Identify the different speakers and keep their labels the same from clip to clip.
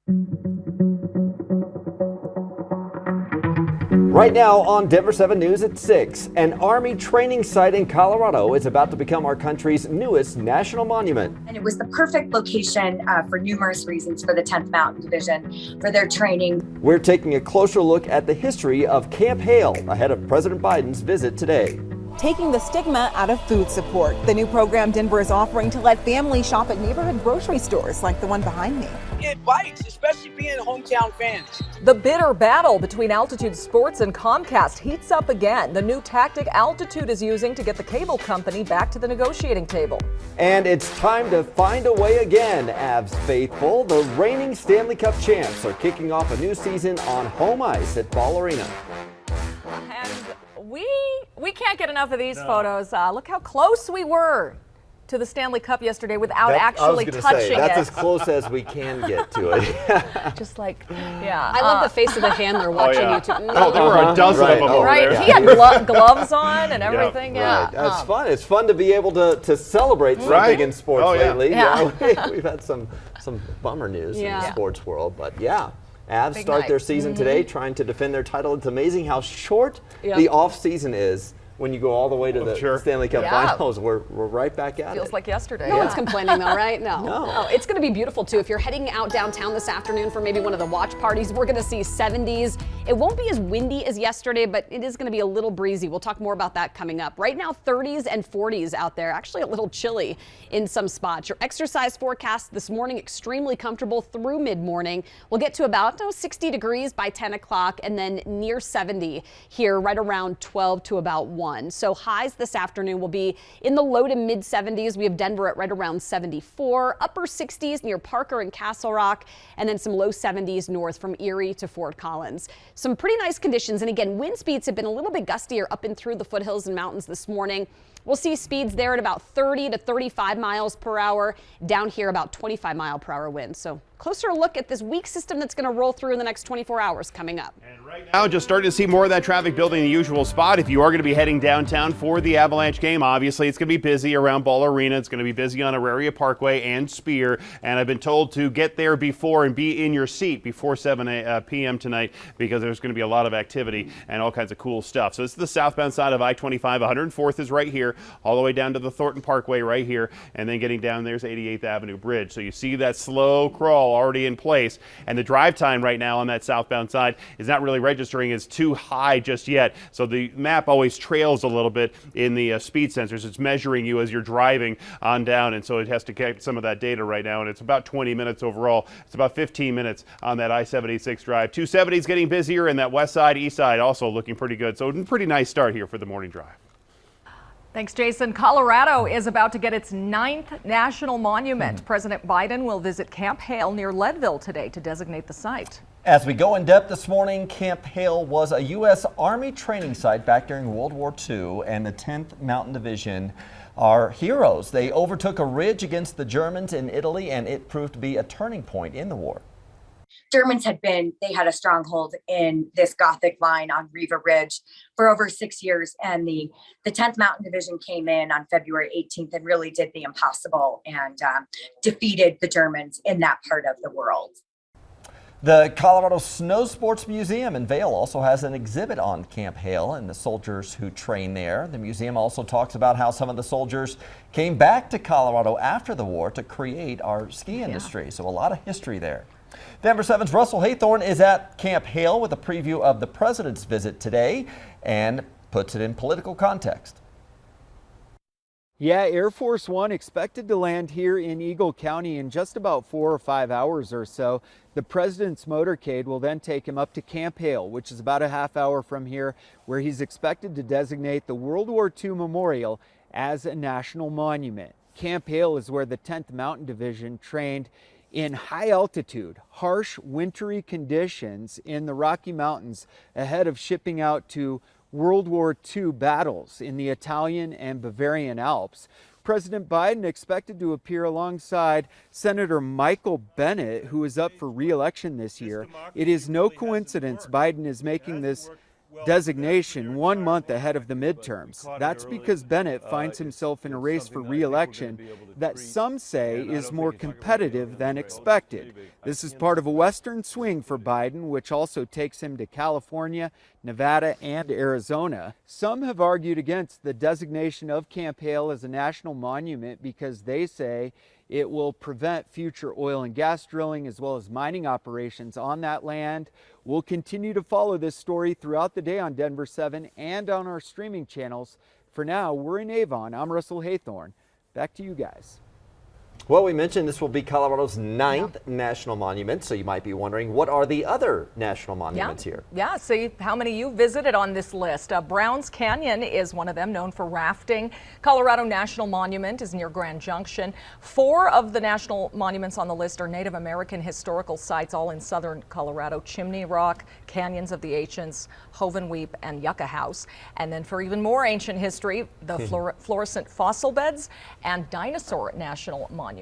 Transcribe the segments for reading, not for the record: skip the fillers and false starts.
Speaker 1: Right now on Denver 7 News at 6, an Army training site in Colorado is about to become our country's newest national monument.
Speaker 2: And it was the perfect location for numerous reasons for the 10th Mountain Division for their training.
Speaker 1: We're taking a closer look at the history of Camp Hale ahead of President Biden's visit today.
Speaker 3: Taking the stigma out of food support. The new program Denver is offering to let families shop at neighborhood grocery stores like the one behind me.
Speaker 4: It bites, especially being hometown fans.
Speaker 5: The bitter battle between Altitude Sports and Comcast heats up again. The new tactic Altitude is using to get the cable company back to the negotiating table.
Speaker 1: And it's time to find a way again, Avs faithful. The reigning Stanley Cup champs are kicking off a new season on home ice at Ball Arena.
Speaker 5: And we can't get enough of these photos. Look how close we were to the Stanley Cup yesterday without actually touching it.
Speaker 1: That's as close as we can get to it.
Speaker 5: Just like, yeah.
Speaker 6: I love the face of the handler watching you too.
Speaker 7: Oh, there were a dozen of them over
Speaker 5: right.
Speaker 7: there.
Speaker 5: He had gloves on and everything.
Speaker 1: Right. That's fun. It's fun to be able to celebrate something in sports lately.
Speaker 5: Yeah.
Speaker 1: We've had some bummer news in the sports world, but yeah. Avs start their season today trying to defend their title. It's amazing how short the off season is when you go all the way to the Stanley Cup Finals. We're right back at it.
Speaker 5: Feels like yesterday.
Speaker 6: No one's complaining though, right? No.
Speaker 1: No.
Speaker 6: It's going to be beautiful too. If you're heading out downtown this afternoon for maybe one of the watch parties, we're going to see 70s. It won't be as windy as yesterday, but it is going to be a little breezy. We'll talk more about that coming up. Right now, 30s and 40s out there. Actually a little chilly in some spots. Your exercise forecast this morning, extremely comfortable through mid-morning. We'll get to about 60 degrees by 10 o'clock and then near 70 here right around 12 to about 1. So highs this afternoon will be in the low to mid 70s. We have Denver at right around 74, upper 60s near Parker and Castle Rock, and then some low 70s north from Erie to Fort Collins. Some pretty nice conditions. And again, wind speeds have been a little bit gustier up and through the foothills and mountains this morning. We'll see speeds there at about 30 to 35 miles per hour. Down here, about 25 mile per hour winds. So closer look at this weak system that's going to roll through in the next 24 hours coming up.
Speaker 7: And right now, just starting to see more of that traffic building in the usual spot. If you are going to be heading downtown for the Avalanche game, obviously it's going to be busy around Ball Arena. It's going to be busy on Auraria Parkway and Spear. And I've been told to get there before and be in your seat before 7 p.m. tonight because there's going to be a lot of activity and all kinds of cool stuff. So this is the southbound side of I-25. 104th is right here, all the way down to the Thornton Parkway right here. And then getting down there's 88th Avenue Bridge. So you see that slow crawl already in place. And the drive time right now on that southbound side is not really registering as too high just yet. So the map always trails a little bit in the speed sensors. It's measuring you as you're driving on down. And so it has to get some of that data right now. And it's about 20 minutes overall. It's about 15 minutes on that I-76 drive. 270 is getting busier and that west side, east side also looking pretty good. So a pretty nice start here for the morning drive.
Speaker 5: Thanks, Jason. Colorado is about to get its 9th national monument. President Biden will visit Camp Hale near Leadville today to designate the site.
Speaker 1: As we go in depth this morning, Camp Hale was a U.S. Army training site back during World War II, and the 10th Mountain Division are heroes. They overtook a ridge against the Germans in Italy, and it proved to be a turning point in the war.
Speaker 2: Germans had a stronghold in this Gothic line on Riva Ridge for over 6 years. And the 10th Mountain Division came in on February 18th and really did the impossible and defeated the Germans in that part of the world.
Speaker 1: The Colorado Snow Sports Museum in Vail also has an exhibit on Camp Hale and the soldiers who train there. The museum also talks about how some of the soldiers came back to Colorado after the war to create our ski industry. So a lot of history there. Denver 7's Russell Haythorne is at Camp Hale with a preview of the president's visit today and puts it in political context.
Speaker 8: Yeah, Air Force One expected to land here in Eagle County in just about 4 or 5 hours or so. The president's motorcade will then take him up to Camp Hale, which is about a half hour from here, where he's expected to designate the World War II Memorial as a national monument. Camp Hale is where the 10th Mountain Division trained in high altitude, harsh wintry conditions in the Rocky Mountains ahead of shipping out to World War II battles in the Italian and Bavarian Alps. President Biden expected to appear alongside Senator Michael Bennet, who is up for re-election this year. It is no coincidence Biden is making this designation 1 month ahead of the midterms. That's because Bennett finds himself in a race for re-election that some say is more competitive than expected. This is part of a western swing for Biden, which also takes him to California, Nevada, and Arizona. Some have argued against the designation of Camp Hale as a national monument because they say it will prevent future oil and gas drilling as well as mining operations on that land. We'll continue to follow this story throughout the day on Denver 7 and on our streaming channels. For now, we're in Avon. I'm Russell Haythorne. Back to you guys.
Speaker 1: Well, we mentioned this will be Colorado's 9th national monument, so you might be wondering, what are the other national monuments here?
Speaker 5: Yeah, see how many you visited on this list. Browns Canyon is one of them, known for rafting. Colorado National Monument is near Grand Junction. 4 of the national monuments on the list are Native American historical sites, all in southern Colorado: Chimney Rock, Canyons of the Ancients, Hovenweep, and Yucca House. And then for even more ancient history, the fluorescent fossil beds and Dinosaur National Monument.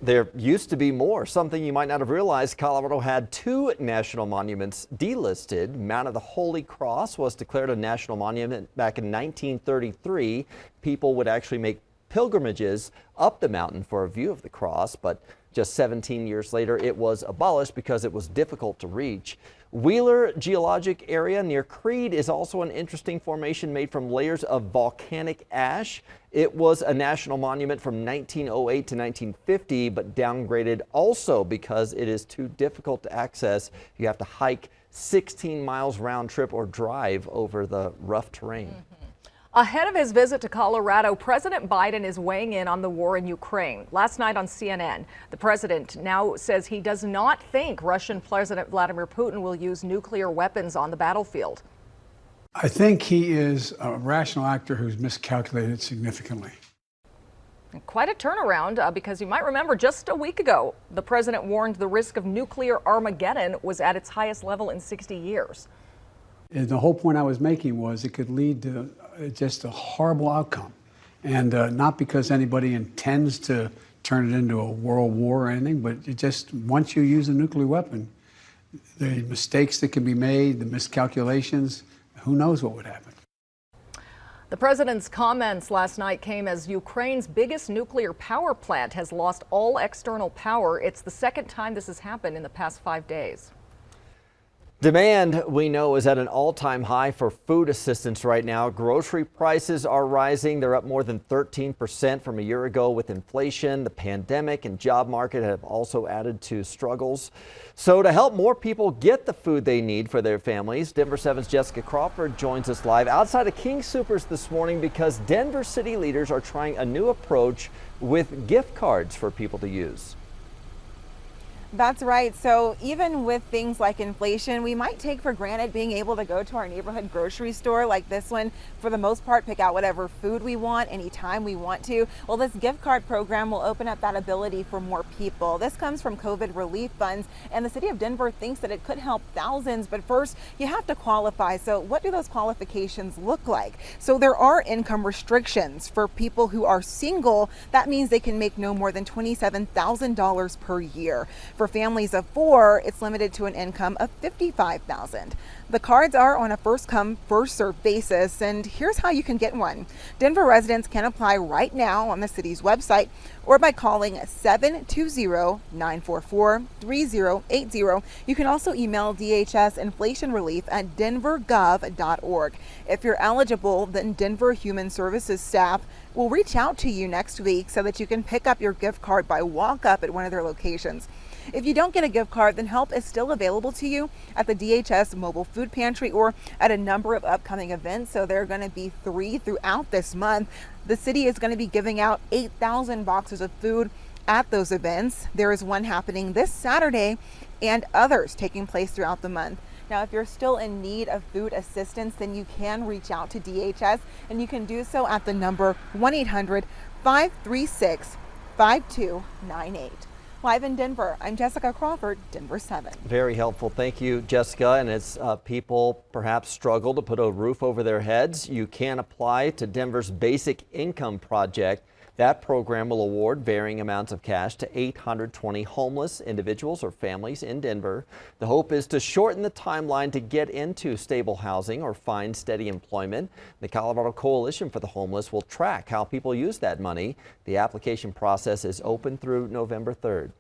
Speaker 1: There used to be more. Something you might not have realized: Colorado had 2 national monuments delisted. Mount of the Holy Cross was declared a national monument back in 1933. People would actually make pilgrimages up the mountain for a view of the cross, but just 17 years later it was abolished because it was difficult to reach. Wheeler Geologic Area near Creed is also an interesting formation made from layers of volcanic ash. It was a national monument from 1908 to 1950, but downgraded also because it is too difficult to access. You have to hike 16 miles round trip or drive over the rough terrain.
Speaker 5: Ahead of his visit to Colorado, President Biden is weighing in on the war in Ukraine. Last night on CNN, the president now says he does not think Russian President Vladimir Putin will use nuclear weapons on the battlefield.
Speaker 9: I think he is a rational actor who's miscalculated significantly.
Speaker 5: Quite a turnaround, because you might remember just a week ago, the president warned the risk of nuclear Armageddon was at its highest level in 60 years.
Speaker 9: And the whole point I was making was it could lead to just a horrible outcome. And not because anybody intends to turn it into a world war or anything, but it just, once you use a nuclear weapon, the mistakes that can be made, the miscalculations, who knows what would happen.
Speaker 5: The president's comments last night came as Ukraine's biggest nuclear power plant has lost all external power. It's the second time this has happened in the past 5 days.
Speaker 1: Demand, we know, is at an all-time high for food assistance right now. Grocery prices are rising. They're up more than 13% from a year ago with inflation. The pandemic and job market have also added to struggles. So to help more people get the food they need for their families, Denver 7's Jessica Crawford joins us live outside of King Soopers this morning because Denver city leaders are trying a new approach with gift cards for people to use.
Speaker 3: That's right. So even with things like inflation, we might take for granted being able to go to our neighborhood grocery store like this one, for the most part, pick out whatever food we want anytime we want to. Well, this gift card program will open up that ability for more people. This comes from COVID relief funds, and the city of Denver thinks that it could help thousands. But first, you have to qualify. So what do those qualifications look like? So there are income restrictions for people who are single. That means they can make no more than $27,000 per year. For families of 4, it's limited to an income of $55,000. The cards are on a first-come, first-served basis, and here's how you can get one. Denver residents can apply right now on the city's website or by calling 720-944-3080. You can also email DHS Inflation Relief at denvergov.org. If you're eligible, then Denver Human Services staff will reach out to you next week so that you can pick up your gift card by walk-up at one of their locations. If you don't get a gift card, then help is still available to you at the DHS Mobile Food Pantry or at a number of upcoming events. So there are going to be 3 throughout this month. The city is going to be giving out 8,000 boxes of food at those events. There is one happening this Saturday and others taking place throughout the month. Now, if you're still in need of food assistance, then you can reach out to DHS, and you can do so at the number 1-800-536-5298. Live in Denver, I'm Jessica Crawford, Denver 7.
Speaker 1: Very helpful. Thank you, Jessica. And as people perhaps struggle to put a roof over their heads, you can apply to Denver's Basic Income Project. That program will award varying amounts of cash to 820 homeless individuals or families in Denver. The hope is to shorten the timeline to get into stable housing or find steady employment. The Colorado Coalition for the Homeless will track how people use that money. The application process is open through November 3rd.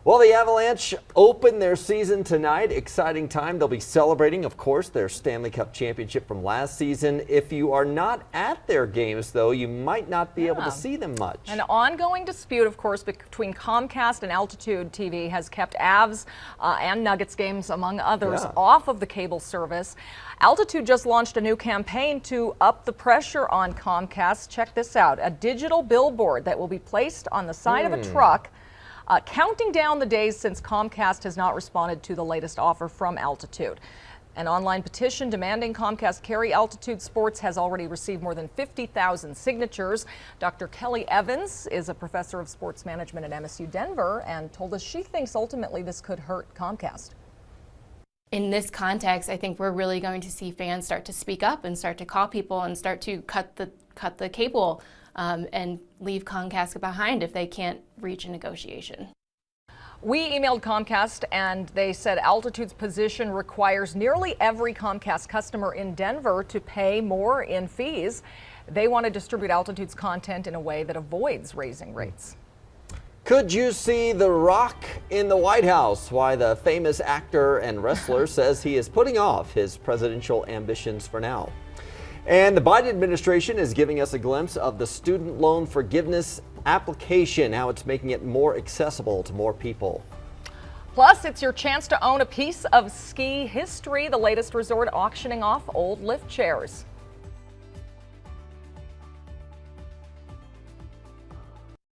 Speaker 1: Well, the Avalanche open their season tonight. Exciting time. They'll be celebrating, of course, their Stanley Cup championship from last season. If you are not at their games, though, you might not be able to see them much.
Speaker 5: An ongoing dispute, of course, between Comcast and Altitude TV has kept Avs and Nuggets games, among others, off of the cable service. Altitude just launched a new campaign to up the pressure on Comcast. Check this out. A digital billboard that will be placed on the side of a truck, counting down the days since Comcast has not responded to the latest offer from Altitude. An online petition demanding Comcast carry Altitude Sports has already received more than 50,000 signatures. Dr. Kelly Evans is a professor of sports management at MSU Denver and told us she thinks ultimately this could hurt Comcast.
Speaker 10: In this context, I think we're really going to see fans start to speak up and start to call people and start to cut the cable and leave Comcast behind if they can't reach a negotiation.
Speaker 5: We emailed Comcast and they said Altitude's position requires nearly every Comcast customer in Denver to pay more in fees. They want to distribute Altitude's content in a way that avoids raising rates.
Speaker 1: Could you see The Rock in the White House? Why, the famous actor and wrestler says he is putting off his presidential ambitions for now. And the Biden administration is giving us a glimpse of the student loan forgiveness application, how it's making it more accessible to more people.
Speaker 5: Plus, it's your chance to own a piece of ski history, the latest resort auctioning off old lift chairs.